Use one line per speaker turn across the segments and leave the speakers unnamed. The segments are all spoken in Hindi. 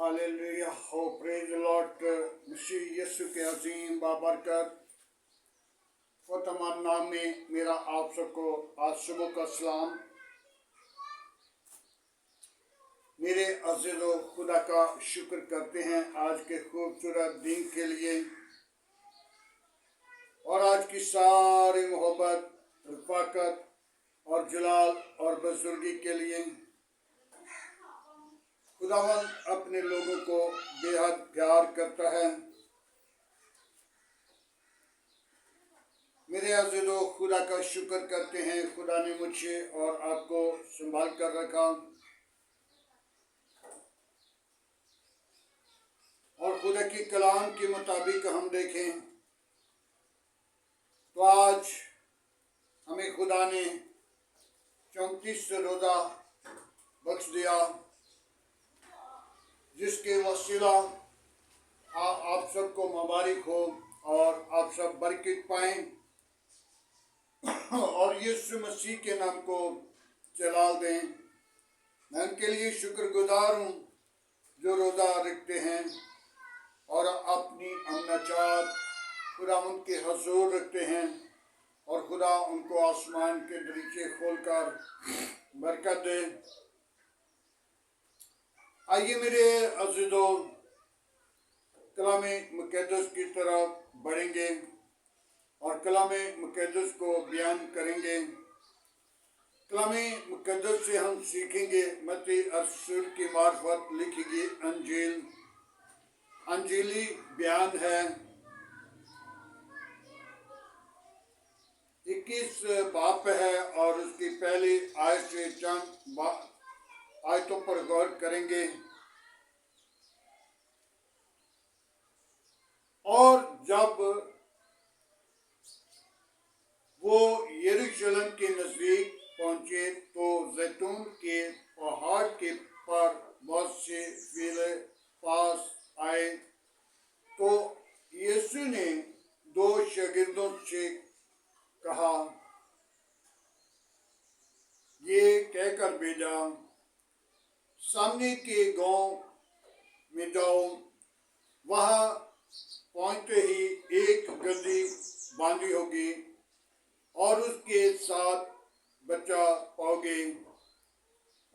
हालेलुया हो, प्रेज लॉर्ड। मसीह यीशु के अजीम बाबरकत फतमान नाम में मेरा आप सबको आज सुबह का सलाम। मेरे अज़ीज़ो, खुदा का शुक्र करते हैं आज के खूबसूरत दिन के लिए और आज की सारी मोहब्बत, रफ़ाकत और जलाल और बुजुर्गी के लिए। खुदावन अपने लोगों को बेहद प्यार करता है। मेरे अज़ीज़ो, खुदा का शुक्र करते हैं, खुदा ने मुझे और आपको संभाल कर रखा और खुदा की कलाम के मुताबिक हम देखें तो आज हमें खुदा ने 34 रोज़ा बख्श दिया, जिसके वसीला आप सबको मुबारक हो और आप सब बरकत पाएं और यीशु मसीह के नाम को जलाल दें। मैं उनके लिए शुक्रगुजार हूँ जो रोज़ा रखते हैं और अपनी अमनाचार खुदा उनके हजूर रखते हैं और खुदा उनको आसमान के दरीचे खोलकर बरकत दे। आइए मेरे अज़ीज़ों, कलाम मुक़द्दस की तरफ बढ़ेंगे और कलाम मुक़द्दस को बयान करेंगे। कलाम मुक़द्दस से हम सीखेंगे मत्ती रसूल की मार्फत लिखी गई अंजीली बयान है। 21 बाप है और उसकी पहली आयत से चंद आयतों पर गौर करेंगे। और जब वो यरूशलेम के नजदीक पहुंचे तो जैतून के पहाड़ के पर बहुत से वीले पास आए तो यीशु ने 2 शागिर्दों से कहा, ये कहकर भेजा, सामने के गांव में जाओ, वहां पहुंचते ही एक गदही बांधी होगी और उसके साथ बच्चा पाओगे,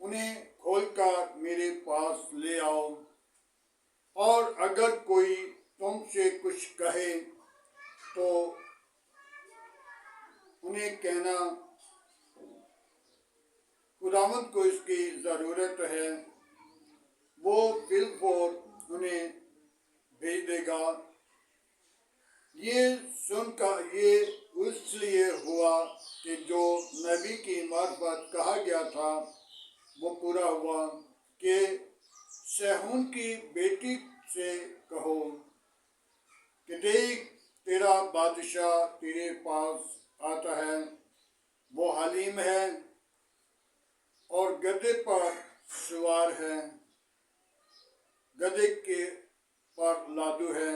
उन्हें खोलकर मेरे पास ले आओ। और अगर कोई तुमसे कुछ कहे तो उन्हें कहना, खुदावंद को इसकी ज़रूरत है, वो फिलफोर उन्हें भेज देगा। ये सुनकर ये इसलिए हुआ कि जो नबी की मार्फत कहा गया था वो पूरा हुआ कि सहून की बेटी से कहो कि देख, तेरा बादशाह तेरे पास आता है, वो हलीम है और गधे पर सवार है, गधे के पर लादू है।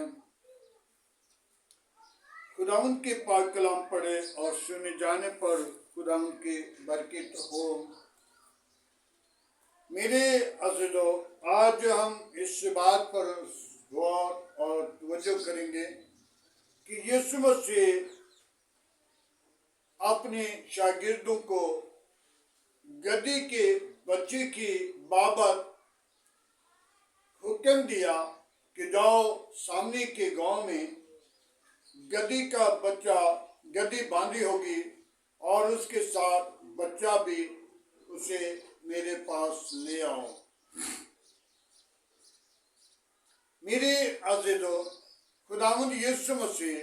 खुदावंद के पाक कलाम पढ़े और सुने जाने पर खुदावंद की बरकत हो। मेरे अज़ीज़ों, आज हम इस बात पर गौर और तवज्जो करेंगे कि यीशु मसीह अपने शागिर्दों को गधी के बच्चे की बाबत हुक्म दिया कि जाओ, सामने के गांव में गधी का बच्चा, गधी बांधी होगी और उसके साथ बच्चा भी, उसे मेरे पास ले आओ। मेरे अज़ीज़ों, खुदावंद यीशु मसीह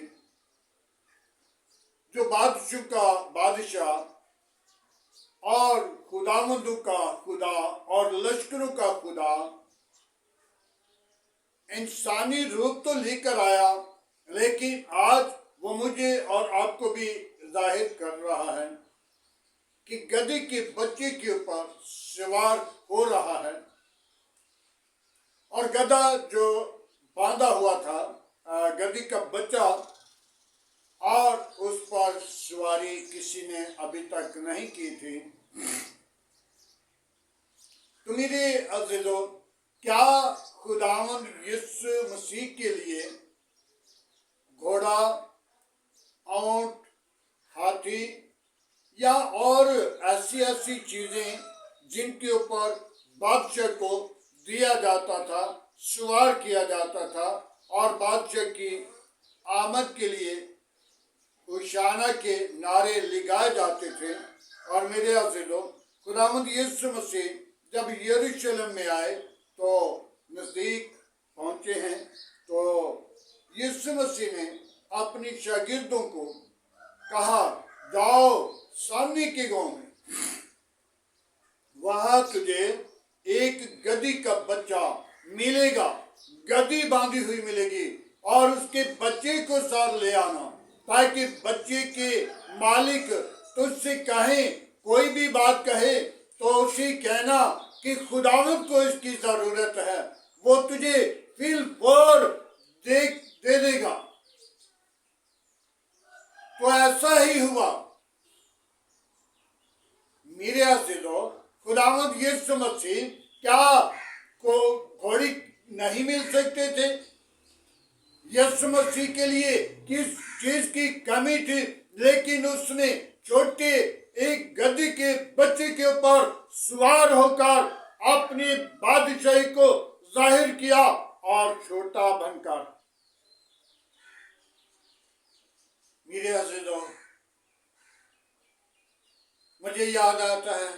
जो बादशाह का बादशाह और खुदावंदों का खुदा और लश्करों का खुदा इंसानी रूप तो लेकर आया, लेकिन आज वो मुझे और आपको भी जाहिर कर रहा है कि गधे के बच्चे के ऊपर सवार हो रहा है और गधा जो बांधा हुआ था, गधी का बच्चा, और उस पर सवारी किसी ने अभी तक नहीं की थी। तो मेरे अज़ीज़ों, क्या खुदावंद यीशु मसीह के लिए घोड़ा, ऊंट, हाथी या और ऐसी ऐसी चीजें जिनके ऊपर बादशाह को दिया जाता था, सवार किया जाता था और बादशाह की आमद के लिए होशाना के नारे लगाए जाते थे। और मेरे अज़ीज़ों, खुदावंद यीशु मसीह जब यरूशलेम में आए तो नज़दीक पहुंचे हैं, तो यीशु मसीह ने अपनी शागिर्दों को कहा, जाओ सामने के गांव में, वहां तुझे एक गधी का बच्चा मिलेगा, गधी बांधी हुई मिलेगी और उसके बच्चे को साथ ले आना, ताकि बच्चे के मालिक तुझसे कहे, कोई भी बात कहे तो उसे कहना कि खुदावंद को इसकी जरूरत है, वो तुझे फिल फौर दे देगा। तो ऐसा ही हुआ। मेरे अज़ीज़ों, खुदावंद यीशु मसीह क्या को घोड़ी नहीं मिल सकते थे? यीशु मसीह के लिए किस चीज की कमी थी? लेकिन उसने छोटे एक गधी के बच्चे के ऊपर सवार होकर अपनी बादशाही को जाहिर किया और छोटा बनकर। मेरे अज़ीज़ों, मुझे याद आता है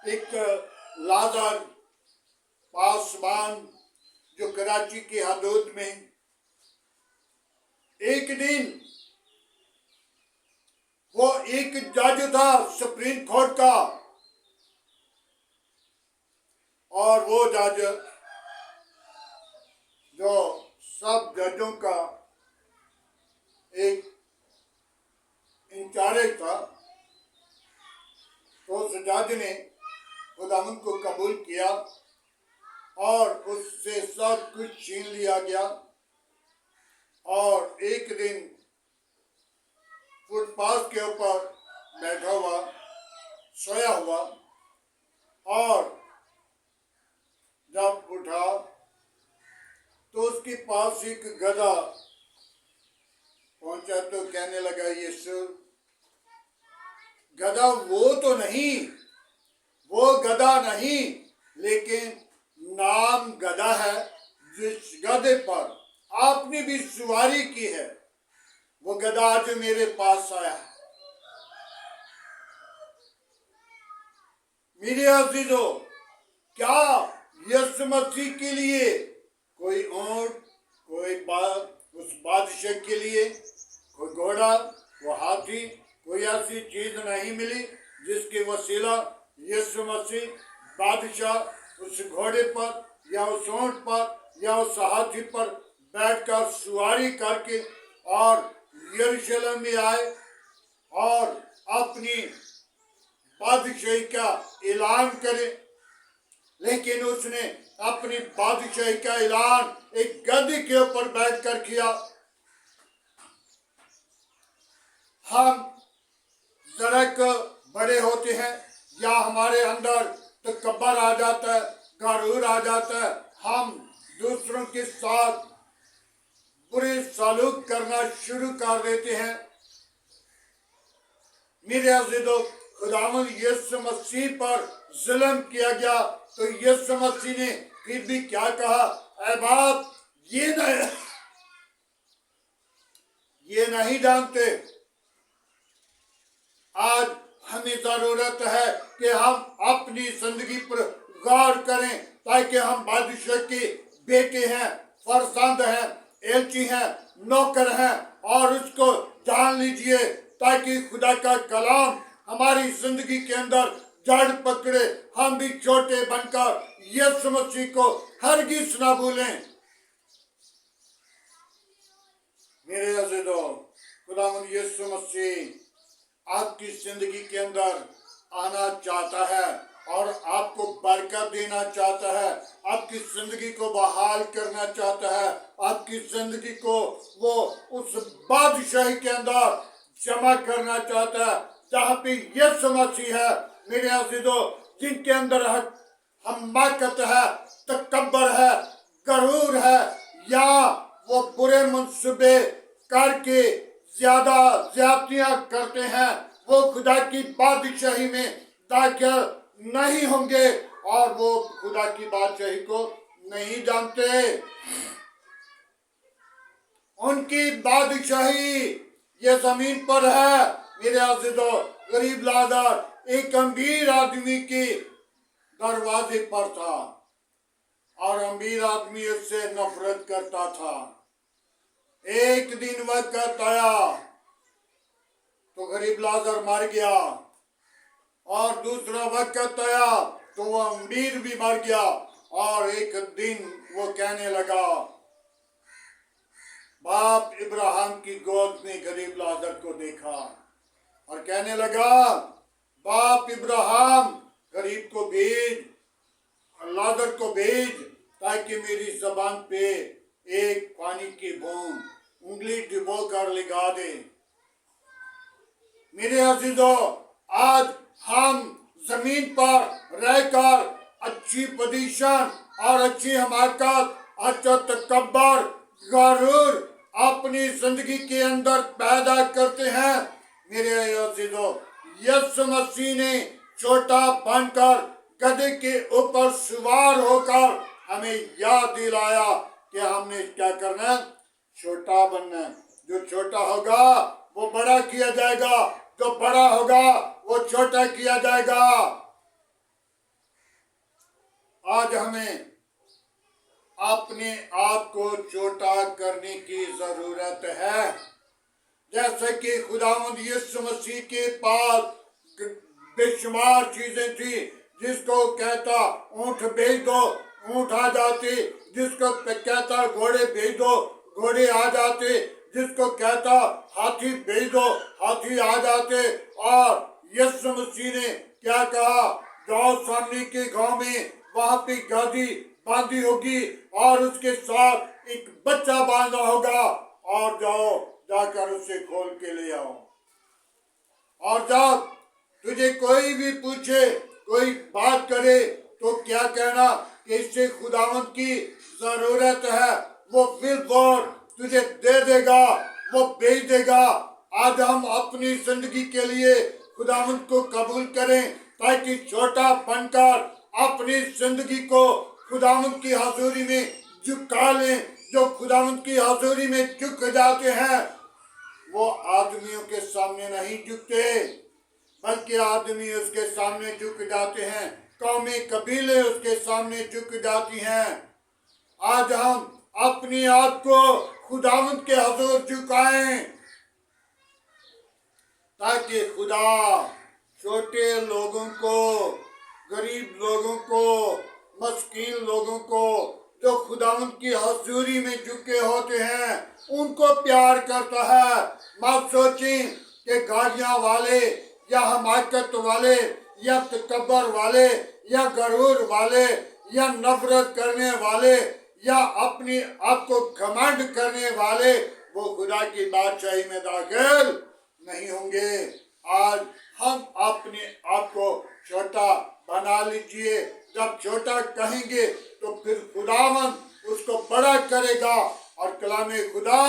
एक लाज़र पासवान जो कराची की हदूद में एक दिन वो एक जज था सुप्रीम कोर्ट का, और वो जज जो सब जजों का एक इंचार्ज था, तो उस जज ने खुदावंद को कबूल किया और उससे सब कुछ छीन लिया गया। और एक दिन फुटपाथ के ऊपर बैठा हुआ, सोया हुआ, और जब उठा तो उसके पास एक गधा पहुंचा तो कहने लगा, यीशु, गधा वो तो नहीं, वो गधा नहीं, लेकिन नाम गधा है जिस गधे पर आपने भी सवारी की है, वो गधा आज मेरे पास आया है। मेरे अज़ीज़ों, क्या यीशु मसीह के लिए कोई ऊंट, कोई उस बादशाह के लिए कोई घोड़ा, वो हाथी, कोई ऐसी चीज नहीं मिली जिसके वसीला यीशु मसीह बादशाह उस घोड़े पर या उस ऊंट पर या उस हाथी पर बैठकर सवारी करके और यरूशलेम में आए और अपनी बादशाही का ऐलान करे। लेकिन उसने अपनी बादशाही का ऐलान एक गधी के ऊपर बैठकर किया। हम जरा बड़े होते हैं या हमारे अंदर तकब्बर आ जाता है, गरूर आ जाता है, हम दूसरों के साथ बुरे सलूक करना शुरू कर देते हैं। मेरे अज़ीज़ों, खुदावंद यीशु मसीह पर जुल्म किया गया तो यीशु मसीह ने फिर भी क्या कहा, ऐ बाप, ये नहीं जानते। आज हमें जरूरत है कि हम अपनी जिंदगी पर गौर करें, ताकि हम बादशाह के बेटे हैं, फर्जंद हैं, एलची हैं, नौकर हैं, और उसको जान लीजिए ताकि खुदा का कलाम हमारी जिंदगी के अंदर जड़ पकड़े, हम भी छोटे बनकर यीशु मसीह को हरगिज़ ना भूलें। मेरे अज़ीज़ों, खुदावंद यीशु मसीह आपकी जिंदगी के अंदर आना चाहता है और आपको बरकत देना चाहता है, आपकी जिंदगी को बहाल करना चाहता है, आपकी जिंदगी को वो उस बादशाही के अंदर जमा करना चाहता है जहाँ पे यीशु मसीह है। मेरे अज़ीज़ों, जिनके अंदर हमाकत है, तकब्बर है, गरूर है, या वो बुरे मंसूबे करके ज्यादा ज्यादतियां करते हैं, वो खुदा की बादशाही में दाखिल नहीं होंगे और वो खुदा की बादशाही को नहीं जानते। उनकी बादशाही ये जमीन पर है। मेरे अजीजों, गरीब लाचार एक अमीर आदमी के दरवाजे पर था और अमीर आदमी उससे नफरत करता था। एक दिन वक्त आया तो गरीब लाचार मर गया और दूसरा वक्त आया तो वो अमीर भी मर गया। और एक दिन वो कहने लगा, बाप इब्राहिम की गोद में गरीब लाचार को देखा और कहने लगा, बाप इब्राहिम गरीब को भेज, लाचार को भेज, ताकि मेरी जबान पे एक पानी की बूंद उंगली डुबो कर लगा दे। मेरे अजीजों, आज हम जमीन पर रहकर अच्छी पोजीशन और अच्छी हमाकत, अच्छा तकब्बर, गरूर अपनी जिंदगी के अंदर पैदा करते हैं। मेरे अजीजों, यीशु मसीह ने छोटा बनकर गधे के ऊपर सवार होकर हमें याद दिलाया कि हमने क्या करना है, छोटा बनना है। जो छोटा होगा वो बड़ा किया जाएगा, जो बड़ा होगा वो छोटा किया जाएगा। आज हमें अपने आप को छोटा करने की जरूरत है। जैसे कि खुदावंद यीशु मसीह के पास बेशुमार चीजें थी, जिसको कहता ऊंट भेज दो, ऊंट आ जाते, जिसको कहता घोड़े भेज दो, घोड़े आ जाते, जिसको कहता हाथी भेज दो, हाथी आ जाते। और यीशु मसीह ने क्या कहा, जाओ सामने के गांव में, वहां पे गादी बांधी होगी और उसके साथ एक बच्चा बांधा होगा, और जाओ जाकर उसे खोल के ले आओ। और जब तुझे कोई भी पूछे, कोई बात करे, तो क्या कहना कि इससे खुदावंद की जरूरत है, वो बिल्कुल तुझे दे देगा, वो भेज देगा। आज हम अपनी जिंदगी के लिए खुदावंद को कबूल करें, ताकि छोटा बनकर अपनी जिंदगी को खुदावंद की हजूरी में झुका लें। जो खुदावंद की हजूरी में झुक जाते हैं, वो आदमियों के सामने नहीं झुकते, बल्कि आदमी उसके सामने झुक जाते हैं, कौमें कबीले उसके सामने झुक जाती हैं। आज हम अपनी आप को खुदावंद के हजूर झुकाएं, ताकि खुदा छोटे लोगों को, गरीब लोगों को, मस्कीन लोगों को, जो खुदावंद की हजूरी में झुके होते हैं, उनको प्यार करता है। मत सोचें कि गाड़ियां वाले या हमाकत वाले या तकब्बर वाले या गरूर वाले या नफरत करने वाले या अपनी आप को घमंड करने वाले वो खुदा की बादशाही में दाखिल नहीं होंगे। आज हम अपने आप को छोटा बना लीजिए। जब छोटा कहेंगे तो फिर खुदावंद उसको बड़ा करेगा। और कलाम खुदा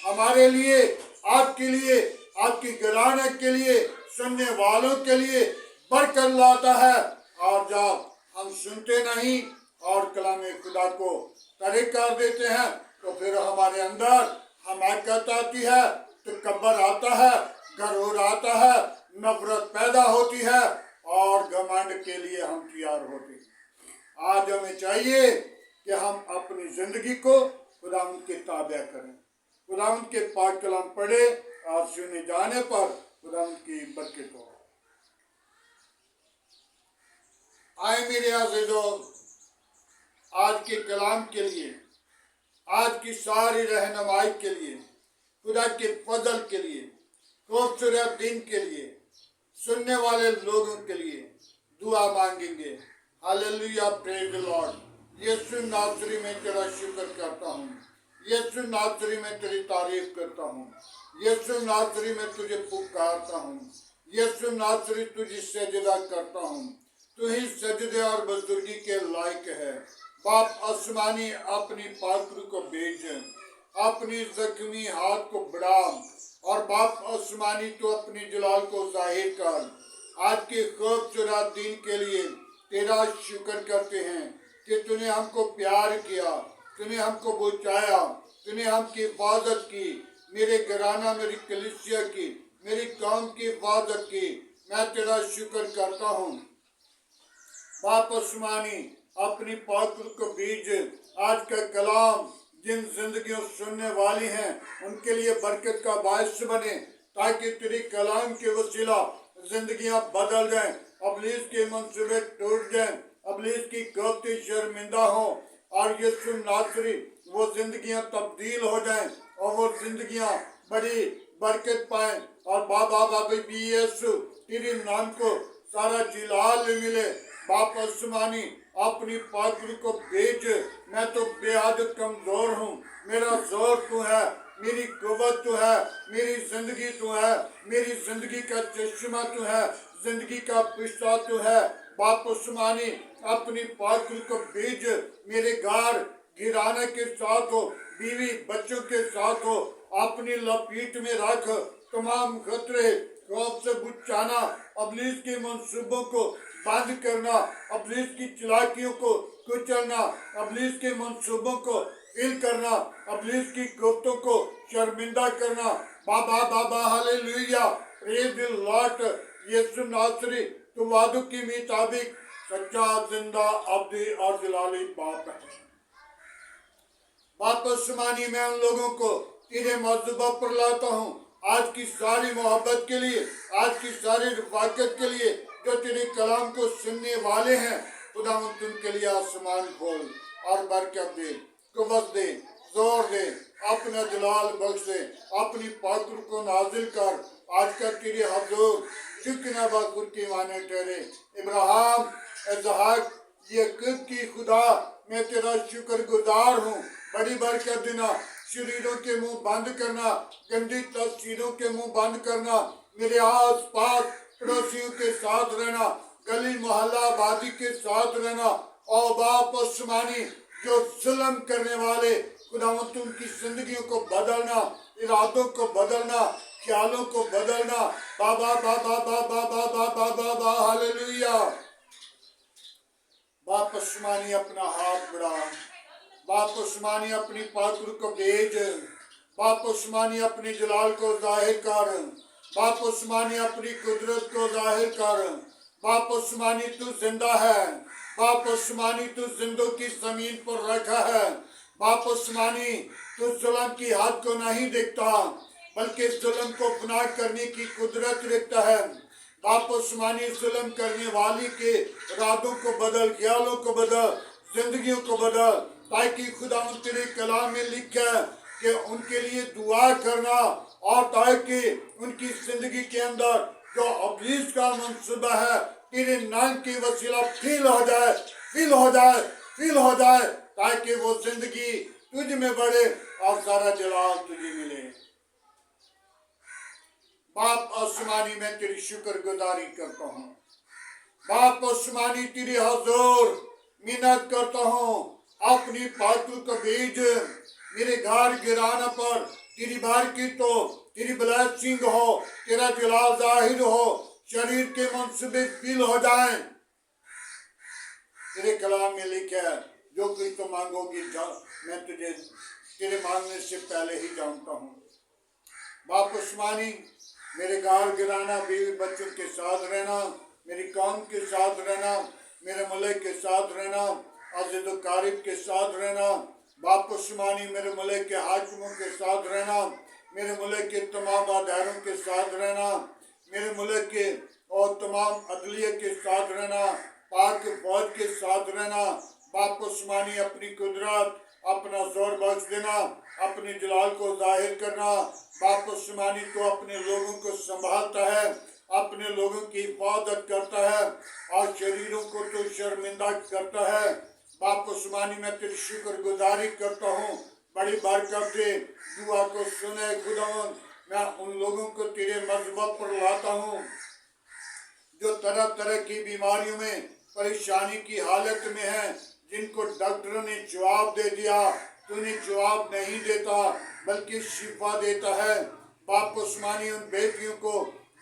हमारे लिए, आपके लिए, आपकी घराने के लिए, सुनने वालों के लिए बरकत लाता है। और जब हम सुनते नहीं और कलाम खुदा को तर्क कर देते हैं, तो फिर हमारे अंदर हमाकत आती है, तकब्बर आता है, गरूर आता है, नफरत पैदा होती है और घमंड के लिए हम तैयार होते हैं। आज हमें चाहिए कि हम अपनी जिंदगी को खुदावंद के ताबे करें, खुदावंद के पाक कलाम पढ़े और सुने जाने पर खुदावंद की बरकत हो। आए मेरे अज़ीज़ों, आज के कलाम के लिए, आज की सारी रहनुमाई के लिए, खुदा के फजल के लिए, खूबसूरत दिन के लिए, सुनने वाले लोगों के लिए दुआ मांगेंगे। Hallelujah, praise the lord. यीशु नासरी में तेरा शुक्र करता हूँ, यीशु नासरी में तेरी तारीफ करता हूँ, यीशु नासरी में तुझे पुकारता हूँ, यीशु नासरी तुझे सजदा करता हूँ। तू ही सजदे और बुजुर्गी के लायक है। बाप आसमानी अपनी पात्र को भेज, अपनी जख्मी हाथ को बढ़ा, और बाप आसमानी तो अपनी जलाल को जाहिर कर। आज के खूबसूरत दिन के लिए तेरा शुक्र करते हैं कि तूने हमको प्यार किया, तूने हमको बचाया, तूने हमकी हिफाजत की, मेरे घराना, मेरी कलीसिया की, मेरी कौम की हिफाजत की। मैं तेरा शुक्र करता हूँ। बाप आसमानी अपनी पात्र को बीज, आज का कलाम जिन जिंदगियों सुनने वाली हैं उनके लिए बरकत का बायस बने, ताकि तेरे कलाम के वसीला जिंदगियां बदल जाएं, अबलीस के मंसूबे टूट जाएं, अबलीस की गलती शर्मिंदा हो, और यीशु नासरी वो जिंदगियां तब्दील हो जाएं और वो जिंदगियां बड़ी बरकत पाएं। और बाबा बाबा भी यीशु तेरे नाम को सारा जिलाल मिले। बाप आसमानी अपनी पात्र को भेज। मैं तो बेहद कमजोर हूँ, मेरा जोर तू है, मेरी कुव्वत तू है, मेरी जिंदगी तू है, मेरी जिंदगी का चश्मा तू है, जिंदगी का पिस्ता तू है। बाप आसमानी अपनी पात्र को भेज, मेरे घर घिराने के साथ हो, बीवी बच्चों के साथ हो, अपनी लपेट में रख। तमाम खतरे खौफ से बचाना, अबलीस के मंसूबों को बंद करना, अबलीस की चालाकियों को कुचलना, अबलीस के मंसूबों को हिल करना, अबलीस की गुफ्तों को शर्मिंदा करना। बाबा बाबा हालेलुया, प्रेज द लॉर्ड। यीशु नासरी तू वादों के मुताबिक सच्चा जिंदा अब्दी और जलाली बाप है। बाप आसमानी मैं उन लोगों को तेरे मौजूदा पर लाता हूँ, आज की सारी मोहब्बत के लिए, आज की सारी रफाकत के लिए, जो तेरे कलाम को सुनने वाले हैं। खुदा उनके लिए आसमान खोल और बरकत दे, कुव्वत दे, जोर दे, अपना जलाल बख्श दे, अपनी पात्र को नाजिल कर। आज का तेरे हजूर झुकना बाकुर के माने ठहरे। इब्राहिम, इसहाक, याकूब की खुदा, मैं तेरा शुक्रगुजार हूँ। बड़ी बरकत देना, शरीरों के मुंह बंद करना, गंदी तस्वीरों के मुंह बंद करना, मेरे आस पास पड़ोसियों के साथ रहना, गली मोहल्ला आबादी के साथ रहना। और बाप आसमानी जो जुल्म करने वाले खुदावंद उनकी जिंदगियों को बदलना, इरादों को बदलना, ख्यालों को बदलना। बाबा बाबा बाबा बाबा बाबा बा हालेलुया। बाप आसमानी अपना हाथ बढ़ा, बाप आसमानी अपनी पात्र को भेज, बाप आसमानी अपनी जलाल को जाहिर कर, बाप आसमानी अपनी कुदरत को जाहिर कर। बाप आसमानी तू जिंदा है, बाप आसमानी तू जिंदों की जमीन पर रखा है। बाप आसमानी तू जुल्म की हद को नहीं देखता, बल्कि जुल्म को गुनाह करने की कुदरत रखता है। बाप आसमानी जुल्म करने वाली के इरादों को बदल, ख्यालों को बदल, जिंदगियों को बदल, ताकि खुदा तेरे कलाम में लिखा है कि उनके लिए दुआ करना, और ताकि उनकी जिंदगी के अंदर जो अबलीस का मंसूबा है तेरे नाम के वसीला फील हो जाए, फील हो जाए, फील हो जाए, ताकि वो जिंदगी तुझ में बढ़े और सारा जलाल तुझे मिले। बाप आसमानी मैं तेरी शुक्रगुजारी करता हूँ। बाप आसमानी तेरी हजूर मिन्नत करता हूँ, अपनी पात्र को भेज, मेरे घर गिराना पर तेरी बारकत हो, तेरी ब्लेसिंग हो, तेरा जलाल जाहिर हो, शरीर के मंसूबे फील हो जाएं। तेरे कलाम में लिखा है जो कुछ तो मांगोगी मैं तुझे तेरे मांगने से पहले ही जानता हूँ। बाप आसमानी मेरे घर गिराना, बीवी बच्चों के साथ रहना, मेरी कौम के साथ रहना, मेरे मुल्क के साथ रहना, अज़ीज़ व क़रीब के साथ रहना। बाप आसमानी मेरे मुल्क के हाकिमों के साथ रहना, मेरे मुल्क के तमाम अदारों के साथ रहना, मेरे मुल्क के और तमाम अदलिया के साथ रहना, पाक फौज के साथ रहना। बाप आसमानी अपनी कुदरत, अपना जोर बख्श देना, अपने जलाल को जाहिर करना। बाप आसमानी तो अपने लोगों को संभालता है, अपने लोगों की हिफाजत करता है, और शरीरों को तो शर्मिंदा करता है। बाप आसमानी मैं तेरी शुक्रगुजारी करता हूँ, बड़ी बरकत दे, दुआ को सुने खुदावंद। मैं उन लोगों को तेरे मज़हब पर लाता हूँ जो तरह तरह की बीमारियों में परेशानी की हालत में हैं, जिनको डॉक्टरों ने जवाब दे दिया, तूने जवाब नहीं देता बल्कि शिफा देता है। बाप उस्मानी उन बेटियों को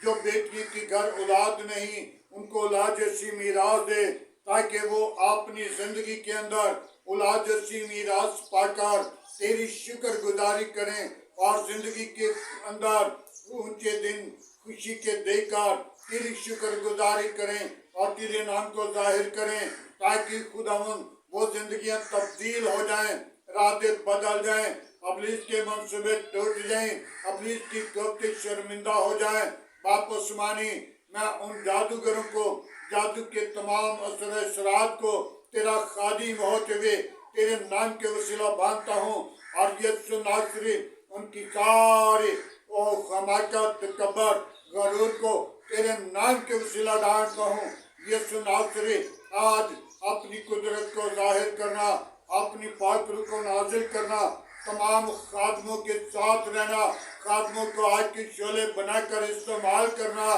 जो बेटियों की घर औलाद नहीं, उनको औलाद जैसी मीरास दे, ताकि वो अपनी जिंदगी के अंदर औलाद जैसी मीरास पाकर तेरी शुक्रगुजारी करें और जिंदगी के अंदर ऊंचे दिन खुशी के देकर तेरी शुक्रगुजारी करें और तेरे नाम को जाहिर करें, ताकि खुदावन वो जिंदगियां तब्दील हो जाएं, रातें बदल जाएं, अबलीस के मंसूबे टूट जाएं, अबलीस की कोफ्ते शर्मिंदा हो जाएं। बाप उस्मानी, मैं उन जादूगरों को, जादू के तमाम असर असरात को तेरा खादिम होते हुए तेरे नाम के वसीला बांधता हूँ और यीशु नासरी उनकी सारी ओ हमाकत तकब्बर गरूर को तेरे नाम के वसीला डांटता हूँ। यीशु नासरी आज अपनी कुदरत को जाहिर करना, अपनी पाक रूह को नाजिल करना, तमाम खादमों के साथ रहना, खादमों को आज की शोले बनाकर इस्तेमाल करना,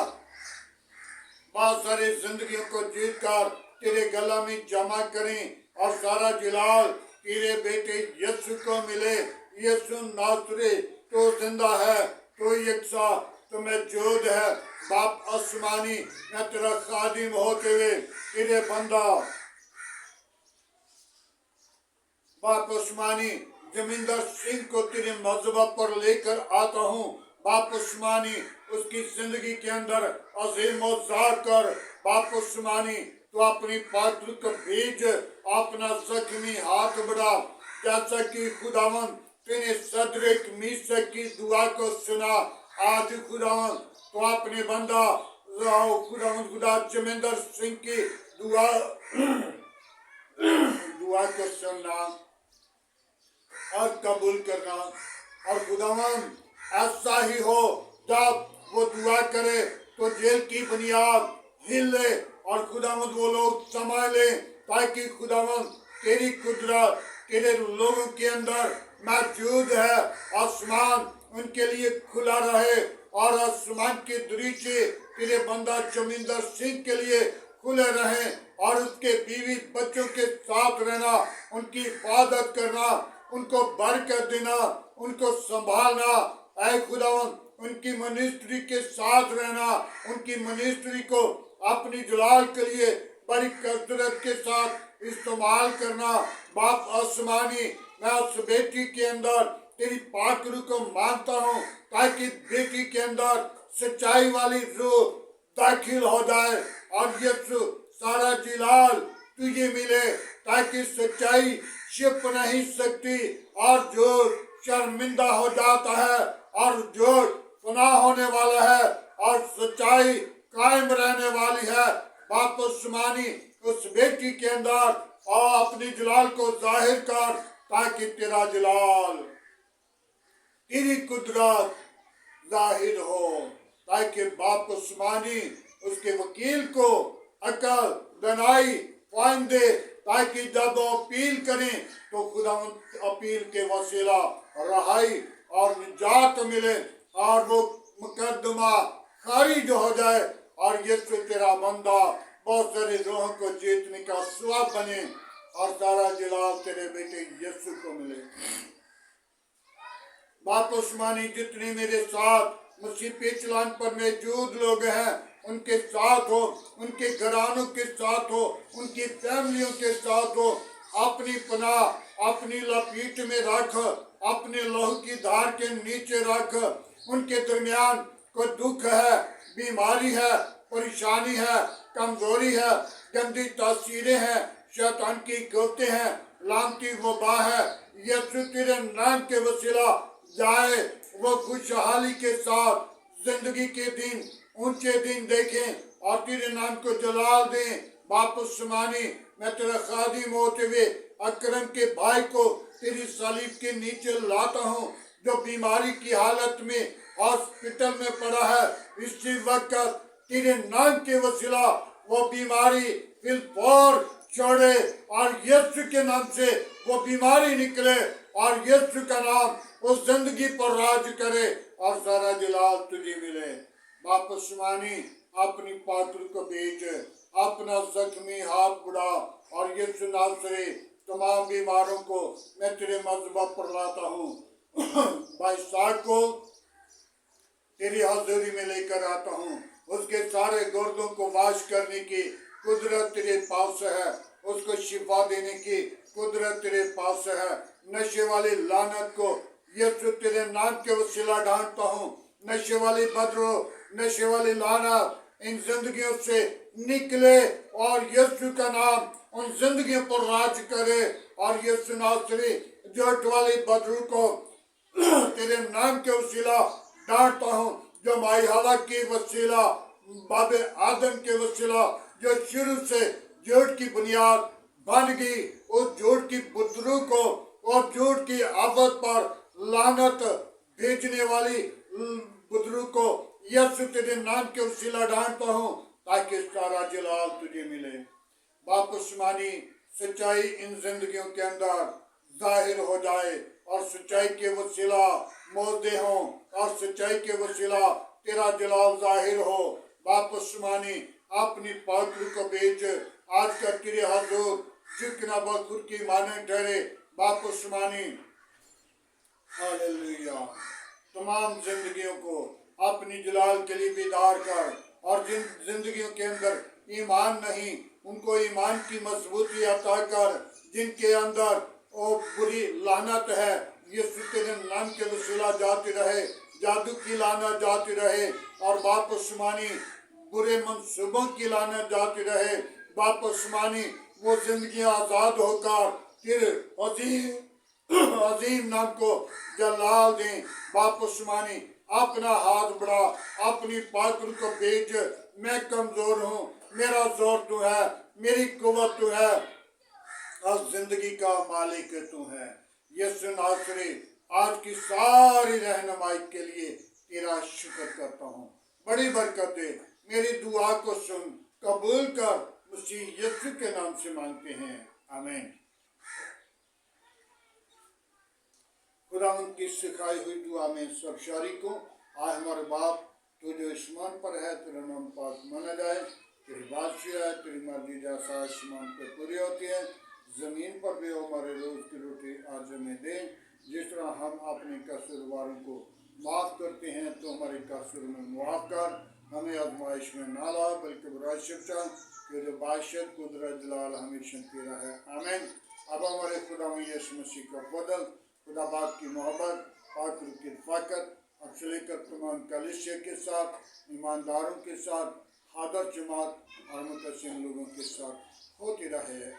बहुत सारी जिंदगियों को जीत कर तेरे गला में जमा करें और सारा जलाल तेरे बेटे यीशु को मिले। यीशु नासरी तो जिंदा है, तो यकसा, तो मौजूद है। बाप आसमानी, मैं तेरा खादिम होते हुए तेरे बंदा बाप उस्मानी जमींदार सिंह को तेरे मजहबा पर लेकर आता हूँ। बाप उस्मानी उसकी जिंदगी के अंदर अजीम औजार कर। बाप उस्मानी तो अपनी पात्र को भेज, अपना जख्मी हाथ बढ़ा, जैसा कि खुदावन तेने सदरक मीसा की दुआ को सुना। आज खुदावन तो अपने बंदा खुदावन खुदा जमींदार सिंह की दुआ को सुनना और कबूल करना। और खुदावन ऐसा ही हो, जब वो दुआ करे तो जेल की बुनियाद हिले और खुदावन वो लोग संभाले, ताकि खुदावन तेरी कुदरत तेरे लोगों के अंदर मौजूद है। आसमान उनके लिए खुला रहे और आसमान के दरीचे तेरे बंदा जमींदार सिंह के लिए खुले रहें और उसके बीवी बच्चों के साथ रहना, उनकी हिफाजत करना, उनको बरकत देना, उनको संभालना। ऐ खुदावन उनकी मिनिस्ट्री के साथ रहना, उनकी मिनिस्ट्री को अपनी जलाल के लिए बड़ी कसरत के साथ इस्तेमाल करना। बाप आसमानी, मैं उस बेटी के अंदर तेरी पाक रूह को मानता हूँ, ताकि बेटी के अंदर सच्चाई वाली रूह दाखिल हो जाए और यीशु सारा जलाल तुझे मिले, ताकि सच्चाई छिप नहीं सकती और जो शर्मिंदा हो जाता है और जो गुनाह होने वाला है और सच्चाई कायम रहने वाली है। बाप उस्मानी उस बेटी के अंदर और अपनी जलाल को जाहिर कर, ताकि तेरा जलाल तेरी कुदरत जाहिर हो, ताकि बाप उस्मानी उसके वकील को अकल दनाई फाइन दे, ताकि जब वो अपील करें तो खुदा अपील के वसीला रहाई और निजात मिले और वो मुकदमा खारिज हो जाए और यीशु तेरा बंदा बहुत सारे रूहों को जीतने का स्वाब बने और सारा जलाल तेरे बेटे यीशु को मिले। बाप उस्मानी जितने मेरे साथ मसीह पे चलान पर मौजूद लोग हैं, उनके साथ हो, उनके घरानों के साथ हो, उनकी फैमिलियों के साथ हो, अपनी पनाह अपनी लपेट में रख, अपने लहू की धार के नीचे रख। उनके दरमियान कोई दुख है, बीमारी है, परेशानी है, कमजोरी है, गंदी तासीरें हैं, शैतान की गोते हैं, लानती वबा है, यीशु तेरे नाम के वसीला जाए वो खुशहाली के साथ जिंदगी के दिन ऊंचे दिन देखें और तेरे नाम को जलाल दें। बाप उस्मानी, मैं तेरा खादिम होते हुए अकरम के भाई को तेरी सलीब के नीचे लाता हूँ, जो बीमारी की हालत में हॉस्पिटल में पड़ा है। इसी वक्त तेरे नाम के वसीला वो बीमारी बिल्कुल छोड़े और यीशु के नाम से वो बीमारी निकले और यीशु का नाम उस जिंदगी पर राज करे और सारा जलाल तुझे मिले। बाप उस्मानी अपनी पात्र को भेज अपना जख्मी हाथ बढ़ा और यीशु नासरी तमाम बीमारों को मैं तेरे मज़बा पर लाता हूँ। भाई साहब को तेरी हाज़ुरी में लेकर आता हूँ। उसके सारे गुर्दों को वाश करने की कुदरत तेरे पास है, उसको शिफा देने की कुदरत तेरे पास है। नशे वाली लानत को यीशु तेरे नाम के वसीला डांटता हूँ। नशे वाली बदरो, नशे वाली लानत इन जिंदगियों से निकले और यीशु का नाम उन जिंदगियों पर राज करे। और यीशु नासरी झूठ वाली बदरू को तेरे नाम के वसीला डांटता हूँ, जो माई हवा की वसीला, बाबे आदम के वसीला, जो शुरू से झूठ की बुनियाद बन गई, उस झूठ की बुदरू को और झूठ की आफत पर लानत भेजने वाली बुदरू को यीशु तेरे नाम के वसीला डांटता हूँ, ताकि सारा जलाल तुझे मिले। वापस मानी सच्चाई इन जिंदगियों के अंदर जाहिर हो जाए और सच्चाई के वसीला मौजूद हो और सच्चाई के वसीला तेरा जलाल जाहिर हो। वापस मानी अपनी पाखरू को भेज, आज का तेरे हजूर जितना बखुद की माने ठहरे। वापस मानी हालेलुया तमाम जिंदगियों को अपनी जलाल के लिए बेदार कर, और जिन जिंदगियों के अंदर ईमान नहीं उनको ईमान की मजबूती अता कर। जिनके अंदर वो बुरी लानत है, यीशु तेरे नाम के वसीला जाती रहे, जादू की लानत जाती रहे और वापस मानी बुरे मंसूबों की लानत जाती रहे। वापस मानी वो जिंदगियां आजाद होकर फिर अजीम नाम को जलाल दें। वापस मानी अपना हाथ बढ़ा, अपनी पाखरू को भेज। मैं कमजोर हूँ, मेरा जोर तू है, मेरी कुव्वत तू है और जिंदगी का मालिक तू है। यीशु नासरी आज की सारी रहनुमाई के लिए तेरा शुक्र करता हूँ। बड़ी बरकत दे, मेरी दुआ को सुन, कबूल कर, मसीह यीशु के नाम से मांगते हैं, आमीन। खुदा उनकी सिखाई हुई दुआ में सब शारी को आए हमारे बाप तू जो आसमान पर है, तेरा नाम पाक माना जाए, तेरी बादशाह है, तेरी मर्जी जैसा आसमान पर पूरी होती है जमीन पर भी हमारे रोज की रोटी आज हमें दे। जिस तरह हम अपने कसूरवारों को माफ़ करते हैं तो हमारे कसूर में मुआफ़ कर, हमें आजमाइश में ना ला बल्कि बुराई से बचा, तेरे बादशाह कुदरत जलाल हमेशा तेरा है, आमीन। अब हमारे खुदा यीशु मसीह का फजल, खुदा बाप की मोहब्बत, पाक रूह की रफ़ाकत और लेकर तमाम कलीसिया के साथ, ईमानदारों के साथ, हादर जमात और मुतसिम लोगों के साथ होती रहे।